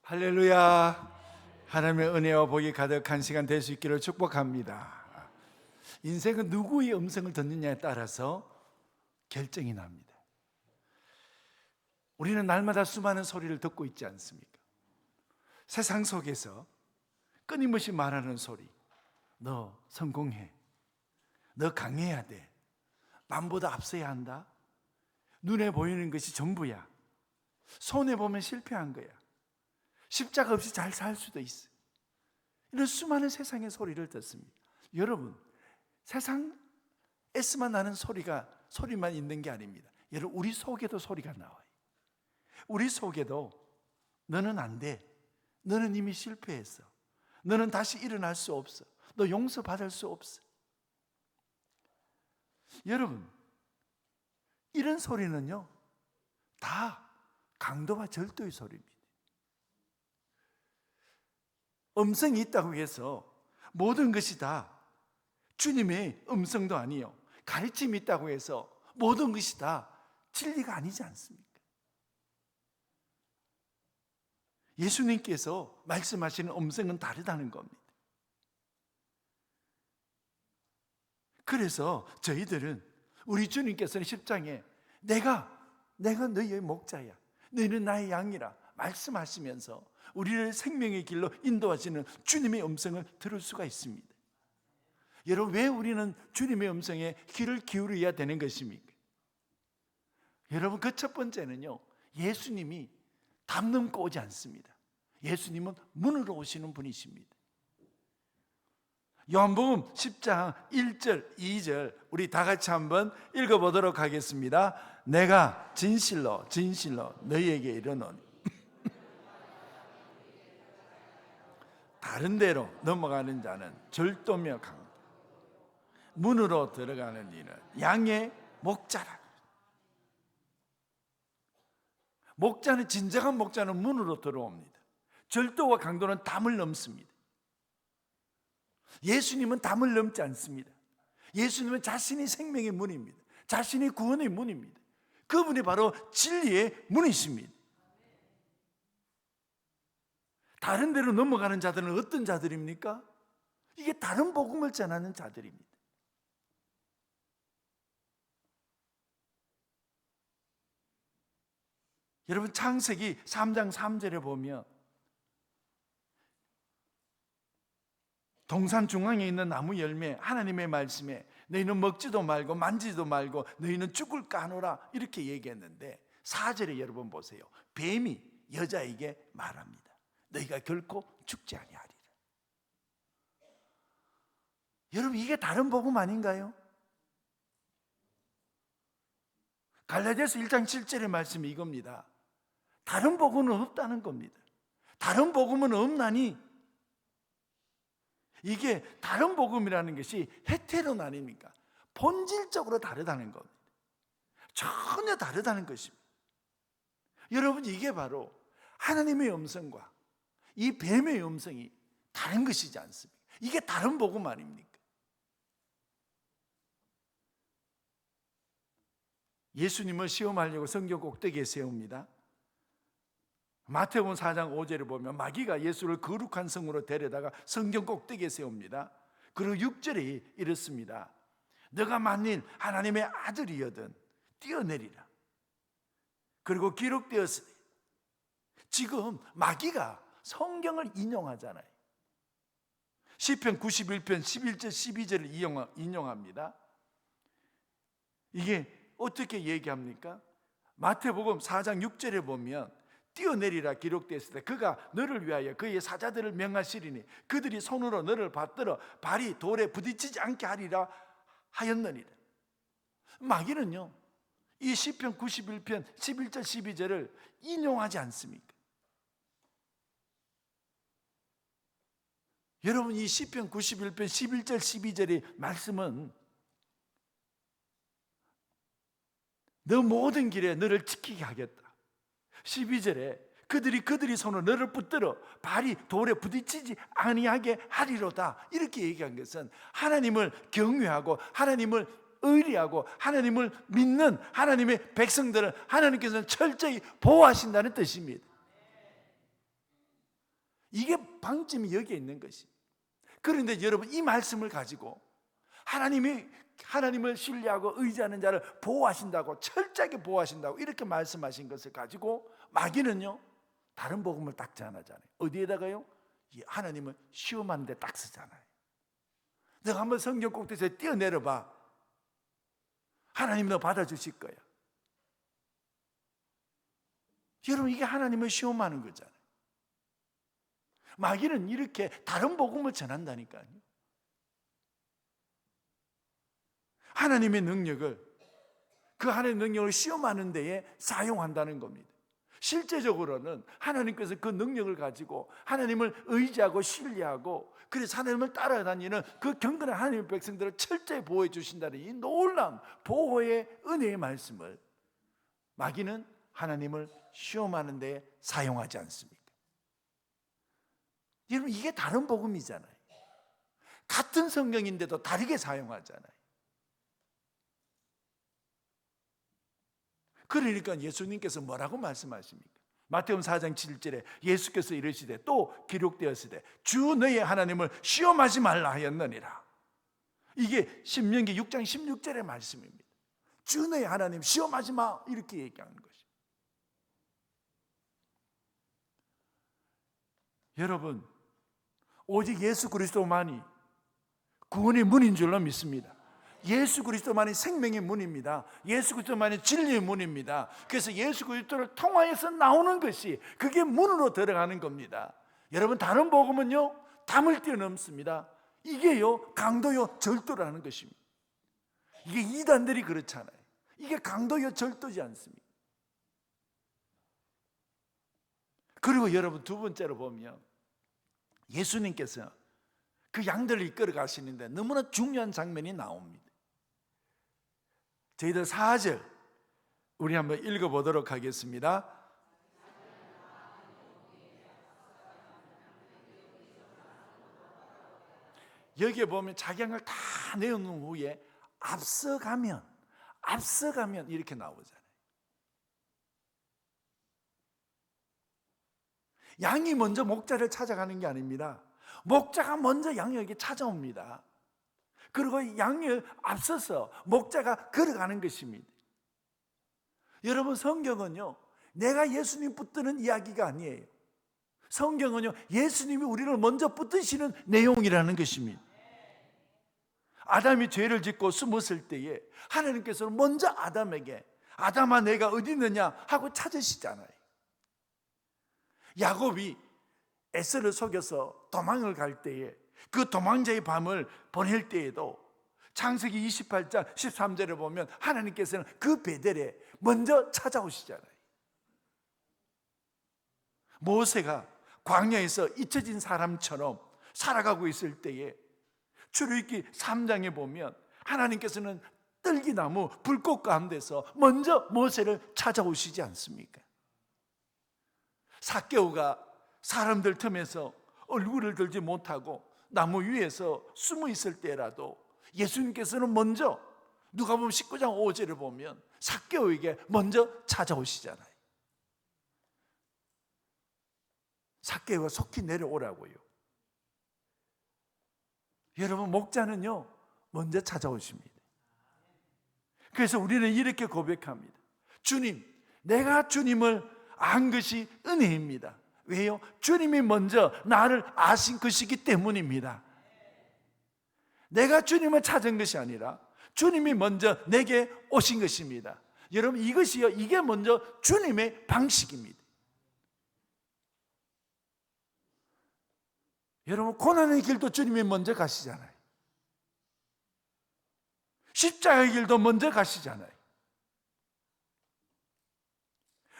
할렐루야. 하나님의 은혜와 복이 가득한 시간 될 수 있기를 축복합니다. 인생은 누구의 음성을 듣느냐에 따라서 결정이 납니다. 우리는 날마다 수많은 소리를 듣고 있지 않습니까? 세상 속에서 끊임없이 말하는 소리, 너 성공해, 너 강해야 돼, 남보다 앞서야 한다, 눈에 보이는 것이 전부야, 손에 보면 실패한 거야, 십자가 없이 잘 살 수도 있어. 이런 수많은 세상의 소리를 듣습니다. 여러분, 세상에서만 나는 소리만 있는 게 아닙니다. 여러분, 우리 속에도 소리가 나와요. 우리 속에도 너는 안 돼, 너는 이미 실패했어, 너는 다시 일어날 수 없어, 너 용서받을 수 없어. 여러분, 이런 소리는요 다 강도와 절도의 소리입니다. 음성이 있다고 해서 모든 것이 다 주님의 음성도 아니요, 가르침이 있다고 해서 모든 것이 다 진리가 아니지 않습니까? 예수님께서 말씀하시는 음성은 다르다는 겁니다. 그래서 저희들은, 우리 주님께서는 10장에 내가 너희의 목자야, 너희는 나의 양이라 말씀하시면서 우리를 생명의 길로 인도하시는 주님의 음성을 들을 수가 있습니다. 여러분, 왜 우리는 주님의 음성에 귀를 기울여야 되는 것입니까? 여러분, 그 첫 번째는요, 예수님이 담 넘고 오지 않습니다. 예수님은 문으로 오시는 분이십니다. 요한복음 10장 1절 2절 우리 다 같이 한번 읽어보도록 하겠습니다. 내가 진실로 너희에게 이르노니 다른 데로 넘어가는 자는 절도며 강도, 문으로 들어가는 이는 양의 목자라. 목자는, 진정한 목자는 문으로 들어옵니다. 절도와 강도는 담을 넘습니다. 예수님은 담을 넘지 않습니다. 예수님은 자신이 생명의 문입니다. 자신이 구원의 문입니다. 그분이 바로 진리의 문이십니다. 다른 데로 넘어가는 자들은 어떤 자들입니까? 이게 다른 복음을 전하는 자들입니다. 여러분, 창세기 3장 3절에 보면 동산 중앙에 있는 나무 열매, 하나님의 말씀에 너희는 먹지도 말고 만지지도 말고 너희는 죽을까 하노라 이렇게 얘기했는데, 4절에 여러분 보세요. 뱀이 여자에게 말합니다. 너희가 결코 죽지 아니하리라. 여러분, 이게 다른 복음 아닌가요? 갈라디아서 1장 7절의 말씀이 이겁니다. 다른 복음은 없다는 겁니다. 다른 복음은 없나니, 이게 다른 복음이라는 것이 헤테론 아닙니까? 본질적으로 다르다는 겁니다. 전혀 다르다는 것입니다. 여러분, 이게 바로 하나님의 음성과 이 뱀의 음성이 다른 것이지 않습니까? 이게 다른 복음 아닙니까? 예수님을 시험하려고 성경 꼭대기에 세웁니다. 마태복음 4장 5절에 보면 마귀가 예수를 거룩한 성으로 데려다가 성경 꼭대기에 세웁니다. 그리고 6절에 이렇습니다. 너가 만일 하나님의 아들이여든 뛰어내리라. 그리고 기록되었으니, 지금 마귀가 성경을 인용하잖아요. 시편 91편 11절 12절을 인용합니다. 이게 어떻게 얘기합니까? 마태복음 4장 6절에 보면 뛰어내리라 기록되었을 때 그가 너를 위하여 그의 사자들을 명하시리니 그들이 손으로 너를 받들어 발이 돌에 부딪히지 않게 하리라 하였느니라. 마귀는요, 이 시편 91편 11절 12절을 인용하지 않습니까? 여러분, 이 시편 91편 11절 12절의 말씀은 너 모든 길에 너를 지키게 하겠다. 12절에 그들이 손으로 너를 붙들어 발이 돌에 부딪히지 아니하게 하리로다 이렇게 얘기한 것은, 하나님을 경외하고 하나님을 의리하고 하나님을 믿는 하나님의 백성들을 하나님께서는 철저히 보호하신다는 뜻입니다. 이게 방점이 여기에 있는 것이. 그런데 여러분, 이 말씀을 가지고 하나님을 신뢰하고 의지하는 자를 보호하신다고, 철저하게 보호하신다고 이렇게 말씀하신 것을 가지고 마귀는요, 다른 복음을 딱 전하잖아요. 어디에다가요? 하나님을 시험하는 데 딱 쓰잖아요. 너가 한번 성경 꼭대기에서 뛰어내려봐. 하나님 너 받아주실 거야. 여러분, 이게 하나님을 시험하는 거잖아요. 마귀는 이렇게 다른 복음을 전한다니까요. 하나님의 능력을, 그 하나님의 능력을 시험하는 데에 사용한다는 겁니다. 실제적으로는 하나님께서 그 능력을 가지고 하나님을 의지하고 신뢰하고, 그래서 하나님을 따라다니는 그 경건한 하나님의 백성들을 철저히 보호해 주신다는 이 놀라운 보호의 은혜의 말씀을 마귀는 하나님을 시험하는 데 사용하지 않습니까? 여러분, 이게 다른 복음이잖아요. 같은 성경인데도 다르게 사용하잖아요. 그러니까 예수님께서 뭐라고 말씀하십니까? 마태복음 4장 7절에 예수께서 이르시되 또 기록되었으되 주 너의 하나님을 시험하지 말라 하였느니라. 이게 신명기 6장 16절의 말씀입니다. 주 너의 하나님 시험하지 마, 이렇게 얘기하는 것입니다. 여러분, 오직 예수 그리스도만이 구원의 문인 줄로 믿습니다. 예수 그리스도만이 생명의 문입니다. 예수 그리스도만이 진리의 문입니다. 그래서 예수 그리스도를 통하여서 나오는 것이, 그게 문으로 들어가는 겁니다. 여러분, 다른 복음은요, 담을 뛰어넘습니다. 이게요, 강도요 절도라는 것입니다. 이게 이단들이 그렇잖아요. 이게 강도요 절도지 않습니까? 그리고 여러분, 두 번째로 보면 예수님께서 그 양들을 이끌어 가시는데 너무나 중요한 장면이 나옵니다. 저희들 4절 우리 한번 읽어보도록 하겠습니다. 여기에 보면 자기 양을 다 내어놓은 후에 앞서가면 이렇게 나오잖아요. 양이 먼저 목자를 찾아가는 게 아닙니다. 목자가 먼저 양에게 찾아옵니다. 그리고 양을 앞서서 목자가 걸어가는 것입니다. 여러분, 성경은요, 내가 예수님 붙드는 이야기가 아니에요. 성경은요, 예수님이 우리를 먼저 붙드시는 내용이라는 것입니다. 아담이 죄를 짓고 숨었을 때에 하나님께서는 먼저 아담에게 아담아 내가 어디 있느냐 하고 찾으시잖아요. 야곱이 에서를 속여서 도망을 갈 때에 그 도망자의 밤을 보낼 때에도 창세기 28장 13절에 보면 하나님께서는 그 베델에 먼저 찾아오시잖아요. 모세가 광야에서 잊혀진 사람처럼 살아가고 있을 때에 출애굽기 3장에 보면 하나님께서는 떨기나무 불꽃 가운데서 먼저 모세를 찾아오시지 않습니까? 삭개오가 사람들 틈에서 얼굴을 들지 못하고 나무 위에서 숨어 있을 때라도 예수님께서는 먼저, 누가복음 19장 5절을 보면 삭개오에게 먼저 찾아오시잖아요. 삭개오가 속히 내려오라고요. 여러분, 목자는요 먼저 찾아오십니다. 그래서 우리는 이렇게 고백합니다. 주님, 내가 주님을 안 것이 은혜입니다. 왜요? 주님이 먼저 나를 아신 것이기 때문입니다. 내가 주님을 찾은 것이 아니라 주님이 먼저 내게 오신 것입니다. 여러분, 이것이요, 이게 먼저 주님의 방식입니다. 여러분, 고난의 길도 주님이 먼저 가시잖아요. 십자가의 길도 먼저 가시잖아요.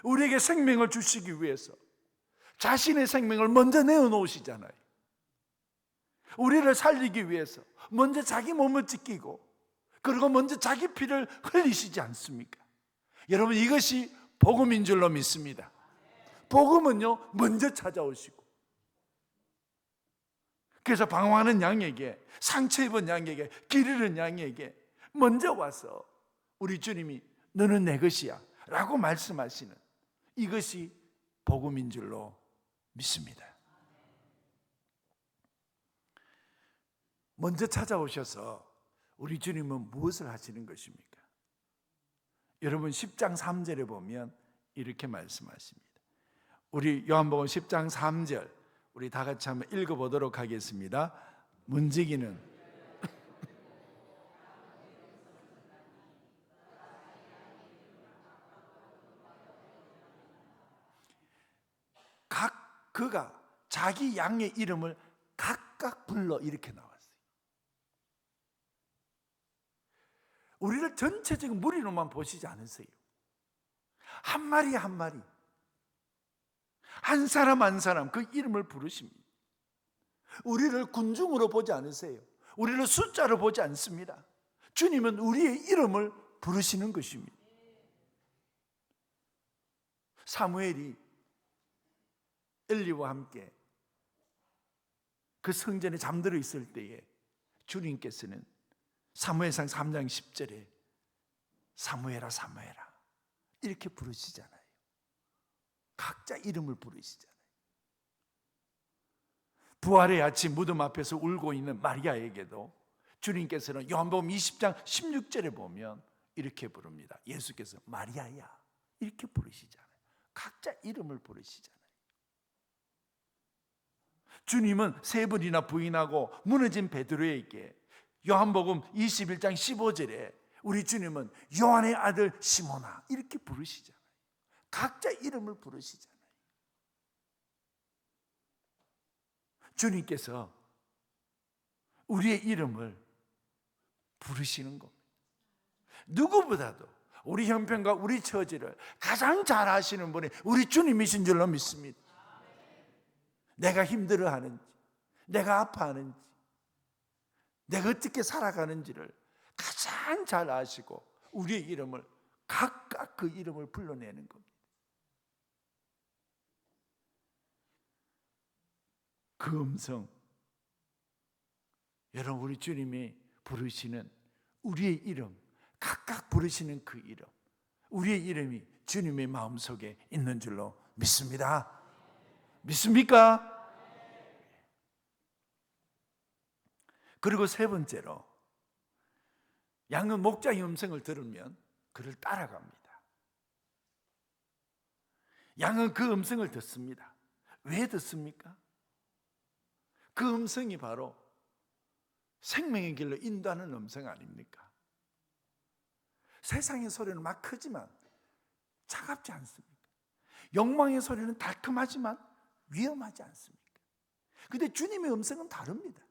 우리에게 생명을 주시기 위해서 자신의 생명을 먼저 내어놓으시잖아요. 우리를 살리기 위해서 먼저 자기 몸을 찢기고, 그리고 먼저 자기 피를 흘리시지 않습니까? 여러분, 이것이 복음인 줄로 믿습니다. 복음은요 먼저 찾아오시고, 그래서 방황하는 양에게, 상처 입은 양에게, 길 잃은 양에게 먼저 와서 우리 주님이 너는 내 것이야 라고 말씀하시는 이것이 복음인 줄로 믿습니다. 먼저 찾아오셔서 우리 주님은 무엇을 하시는 것입니까? 여러분 10장 3절에 보면 이렇게 말씀하십니다. 우리 요한복음 10장 3절 우리 다 같이 한번 읽어보도록 하겠습니다. 문지기는 그가 자기 양의 이름을 각각 불러 이렇게 나왔어요. 우리를 전체적인 무리로만 보시지 않으세요. 한 마리 한 마리, 한 사람 한 사람 그 이름을 부르십니다. 우리를 군중으로 보지 않으세요. 우리를 숫자로 보지 않습니다. 주님은 우리의 이름을 부르시는 것입니다. 사무엘이 엘리와 함께 그 성전에 잠들어 있을 때에 주님께서는 사무엘상 3장 10절에 사무엘아 사무엘아 이렇게 부르시잖아요. 각자 이름을 부르시잖아요. 부활의 아침 무덤 앞에서 울고 있는 마리아에게도 주님께서는 요한복음 20장 16절에 보면 이렇게 부릅니다. 예수께서 마리아야 이렇게 부르시잖아요. 각자 이름을 부르시잖아요. 주님은 세 번이나 부인하고 무너진 베드로에게 요한복음 21장 15절에 우리 주님은 요한의 아들 시몬아 이렇게 부르시잖아요. 각자 이름을 부르시잖아요. 주님께서 우리의 이름을 부르시는 겁니다. 누구보다도 우리 형편과 우리 처지를 가장 잘 아시는 분이 우리 주님이신 줄로 믿습니다. 내가 힘들어하는지, 내가 아파하는지, 내가 어떻게 살아가는지를 가장 잘 아시고 우리의 이름을 각각 그 이름을 불러내는 겁니다. 그 음성, 여러분 우리 주님이 부르시는 우리의 이름, 각각 부르시는 그 이름, 우리의 이름이 주님의 마음속에 있는 줄로 믿습니다. 믿습니까? 그리고 세 번째로 양은 목자의 음성을 들으면 그를 따라갑니다. 양은 그 음성을 듣습니다. 왜 듣습니까? 그 음성이 바로 생명의 길로 인도하는 음성 아닙니까? 세상의 소리는 막 크지만 차갑지 않습니까? 욕망의 소리는 달콤하지만 위험하지 않습니까? 그런데 주님의 음성은 다릅니다.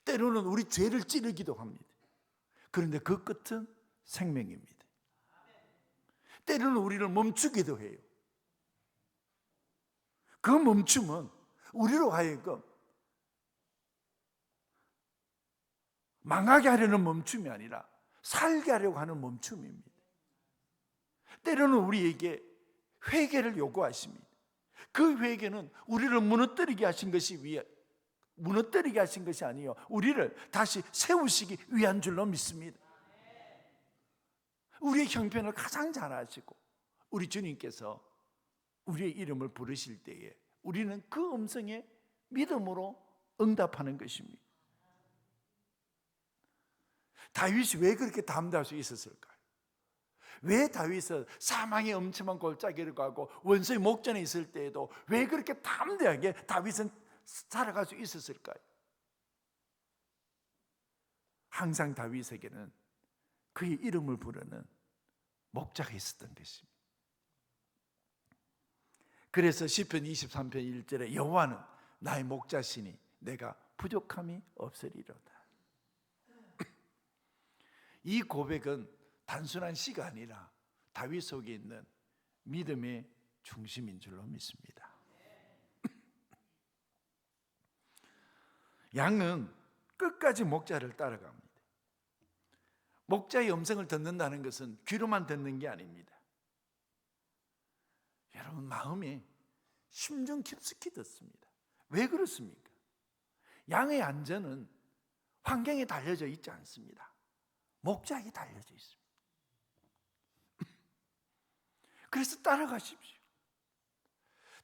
때로는 우리 죄를 찌르기도 합니다. 그런데 그 끝은 생명입니다. 때로는 우리를 멈추기도 해요. 그 멈춤은 우리로 하여금 망하게 하려는 멈춤이 아니라 살게 하려고 하는 멈춤입니다. 때로는 우리에게 회개를 요구하십니다. 그 회개는 우리를 무너뜨리게 하신 것이 아니요 우리를 다시 세우시기 위한 줄로 믿습니다. 우리의 형편을 가장 잘 아시고 우리 주님께서 우리의 이름을 부르실 때에 우리는 그 음성에 믿음으로 응답하는 것입니다. 다윗이 왜 그렇게 담대할 수 있었을까요? 왜 다윗은 사망의 엄침한 골짜기를 가고 원수의 목전에 있을 때에도 왜 그렇게 담대하게 다윗은 살아갈 수 있었을까요? 항상 다윗에게는 그의 이름을 부르는 목자가 있었던 것입니다. 그래서 시편 23편 1절에 여호와는 나의 목자시니 내가 부족함이 없으리로다. 이 고백은 단순한 시가 아니라 다윗 속에 있는 믿음의 중심인 줄로 믿습니다. 양은 끝까지 목자를 따라갑니다. 목자의 음성을 듣는다는 것은 귀로만 듣는 게 아닙니다. 여러분 마음에 심중 깊숙이 듣습니다. 왜 그렇습니까? 양의 안전은 환경에 달려져 있지 않습니다. 목자에게 달려져 있습니다. 그래서 따라가십시오.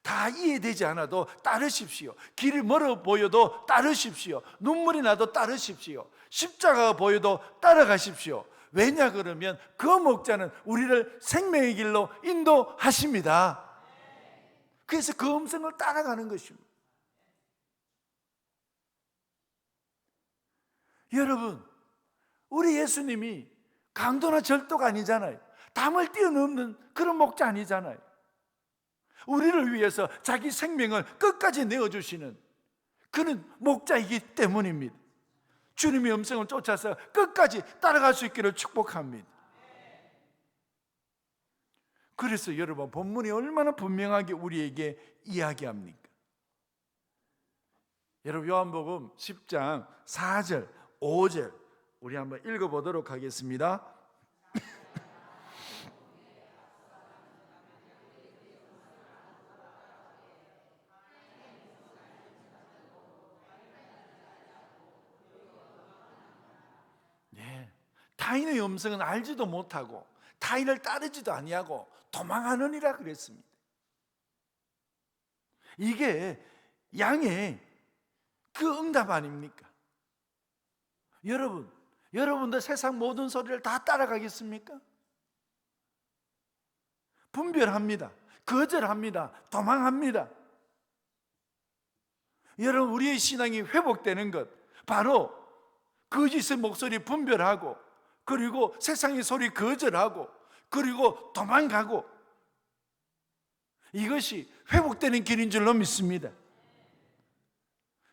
다 이해되지 않아도 따르십시오. 길이 멀어 보여도 따르십시오. 눈물이 나도 따르십시오. 십자가가 보여도 따라가십시오. 왜냐 그러면 그 목자는 우리를 생명의 길로 인도하십니다. 그래서 그 음성을 따라가는 것입니다. 여러분, 우리 예수님이 강도나 절도가 아니잖아요. 담을 뛰어넘는 그런 목자 아니잖아요. 우리를 위해서 자기 생명을 끝까지 내어주시는 그런 목자이기 때문입니다. 주님의 음성을 쫓아서 끝까지 따라갈 수 있기를 축복합니다. 그래서 여러분, 본문이 얼마나 분명하게 우리에게 이야기합니까? 여러분, 요한복음 10장 4절 5절 우리 한번 읽어보도록 하겠습니다. 타인의 음성은 알지도 못하고 타인을 따르지도 아니하고 도망하느니라 그랬습니다. 이게 양의 그 응답 아닙니까? 여러분도 세상 모든 소리를 다 따라가겠습니까? 분별합니다. 거절합니다. 도망합니다. 여러분, 우리의 신앙이 회복되는 것 바로 거짓의 목소리 분별하고, 그리고 세상의 소리 거절하고, 그리고 도망가고, 이것이 회복되는 길인 줄로 믿습니다.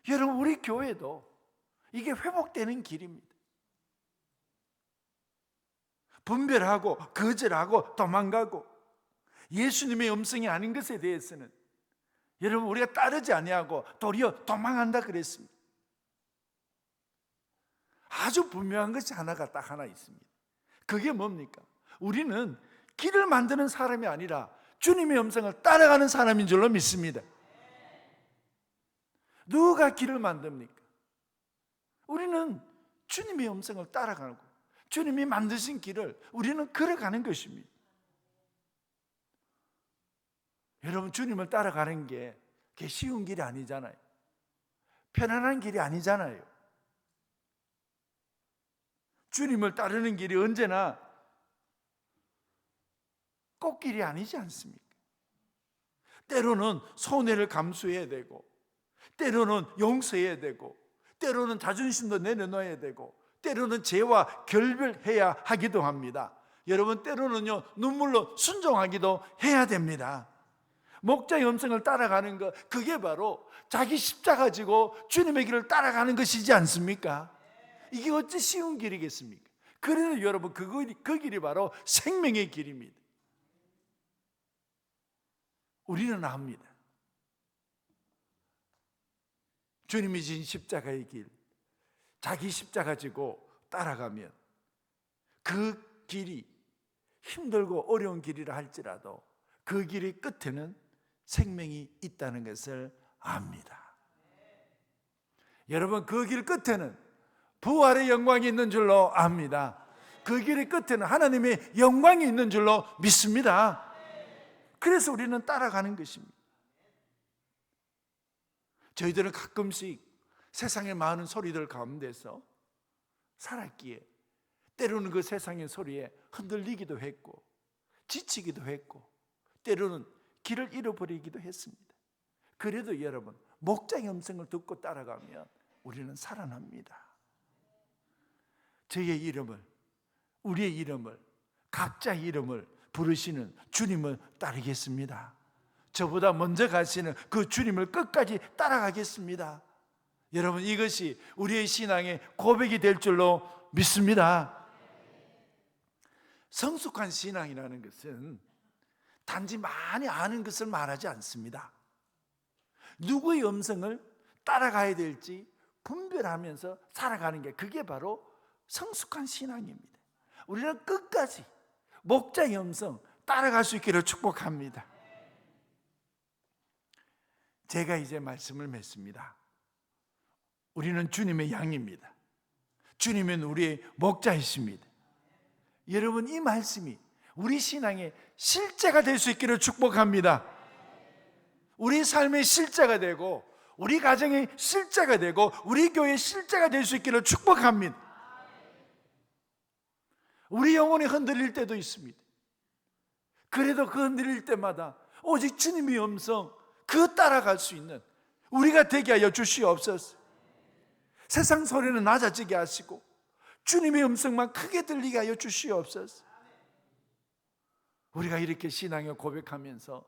여러분, 우리 교회도 이게 회복되는 길입니다. 분별하고 거절하고 도망가고, 예수님의 음성이 아닌 것에 대해서는 여러분, 우리가 따르지 아니하고 도리어 도망한다 그랬습니다. 아주 분명한 것이 딱 하나 있습니다. 그게 뭡니까? 우리는 길을 만드는 사람이 아니라 주님의 음성을 따라가는 사람인 줄로 믿습니다. 누가 길을 만듭니까? 우리는 주님의 음성을 따라가고 주님이 만드신 길을 우리는 걸어가는 것입니다. 여러분, 주님을 따라가는 게 쉬운 길이 아니잖아요. 편안한 길이 아니잖아요. 주님을 따르는 길이 언제나 꽃길이 아니지 않습니까? 때로는 손해를 감수해야 되고, 때로는 용서해야 되고, 때로는 자존심도 내려놓아야 되고, 때로는 죄와 결별해야 하기도 합니다. 여러분, 때로는요, 눈물로 순종하기도 해야 됩니다. 목자의 음성을 따라가는 것, 그게 바로 자기 십자가 지고 주님의 길을 따라가는 것이지 않습니까? 이게 어찌 쉬운 길이겠습니까? 그래도 여러분, 그 길이 바로 생명의 길입니다. 우리는 압니다. 주님이 진 십자가의 길, 자기 십자가 지고 따라가면 그 길이 힘들고 어려운 길이라 할지라도 그 길의 끝에는 생명이 있다는 것을 압니다. 여러분, 그 길 끝에는 부활의 영광이 있는 줄로 압니다. 그 길의 끝에는 하나님의 영광이 있는 줄로 믿습니다. 그래서 우리는 따라가는 것입니다. 저희들은 가끔씩 세상의 많은 소리들 가운데서 살았기에 때로는 그 세상의 소리에 흔들리기도 했고, 지치기도 했고, 때로는 길을 잃어버리기도 했습니다. 그래도 여러분, 목자의 음성을 듣고 따라가면 우리는 살아납니다. 저의 이름을, 우리의 이름을, 각자의 이름을 부르시는 주님을 따르겠습니다. 저보다 먼저 가시는 그 주님을 끝까지 따라가겠습니다. 여러분, 이것이 우리의 신앙의 고백이 될 줄로 믿습니다. 성숙한 신앙이라는 것은 단지 많이 아는 것을 말하지 않습니다. 누구의 음성을 따라가야 될지 분별하면서 살아가는 게, 그게 바로 성숙한 신앙입니다. 우리는 끝까지 목자의 음성 따라갈 수 있기를 축복합니다. 제가 이제 말씀을 맺습니다. 우리는 주님의 양입니다. 주님은 우리의 목자이십니다. 여러분, 이 말씀이 우리 신앙의 실제가 될 수 있기를 축복합니다. 우리 삶의 실제가 되고 우리 가정의 실제가 되고 우리 교회의 실제가 될 수 있기를 축복합니다. 우리 영혼이 흔들릴 때도 있습니다. 그래도 그 흔들릴 때마다 오직 주님의 음성 그 따라갈 수 있는 우리가 되게 하여 주시옵소서. 세상 소리는 낮아지게 하시고 주님의 음성만 크게 들리게 하여 주시옵소서. 우리가 이렇게 신앙을 고백하면서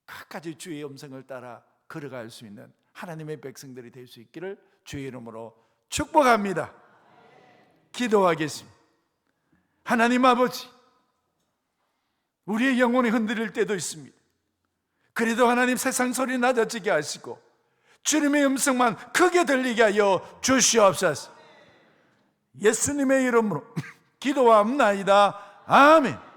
끝까지 주의 음성을 따라 걸어갈 수 있는 하나님의 백성들이 될 수 있기를 주의 이름으로 축복합니다. 기도하겠습니다. 하나님 아버지, 우리의 영혼이 흔들릴 때도 있습니다. 그래도 하나님 세상 소리 낮아지게 하시고 주님의 음성만 크게 들리게 하여 주시옵소서. 예수님의 이름으로 기도합나이다. 아멘.